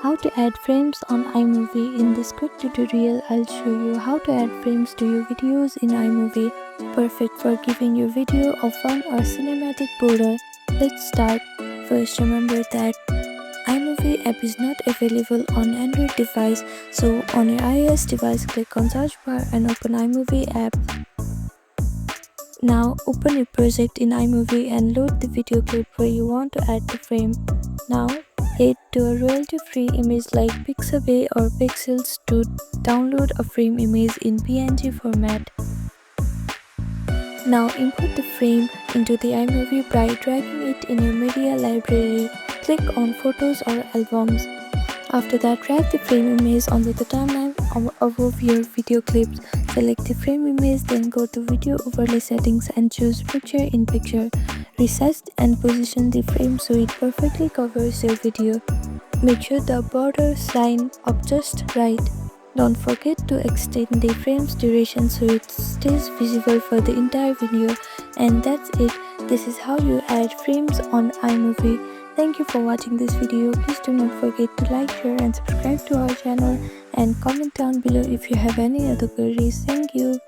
How to add frames on iMovie. In this quick tutorial, I'll show you how to add frames to your videos in iMovie. Perfect for giving your video a fun or cinematic border. Let's start. First, remember that iMovie app is not available on Android device, so on your iOS device, click on search bar and open iMovie app. Now open your project in iMovie and load the video clip where you want to add the frame. Now head to a royalty-free image like Pixabay or Pixels to download a frame image in PNG format. Now import the frame into the iMovie by dragging it in your media library. Click on Photos or Albums. After that, drag the frame image onto the timeline above your video clips. Select the frame image, then go to Video Overlay Settings and choose Picture in Picture. Resize and position the frame so it perfectly covers your video. Make sure the borders line up just right. Don't forget to extend the frame's duration so it stays visible for the entire video. And that's it. This is how you add frames on iMovie. Thank you for watching this video. Please do not forget to like, share and subscribe to our channel and comment down below if you have any other queries. Thank you.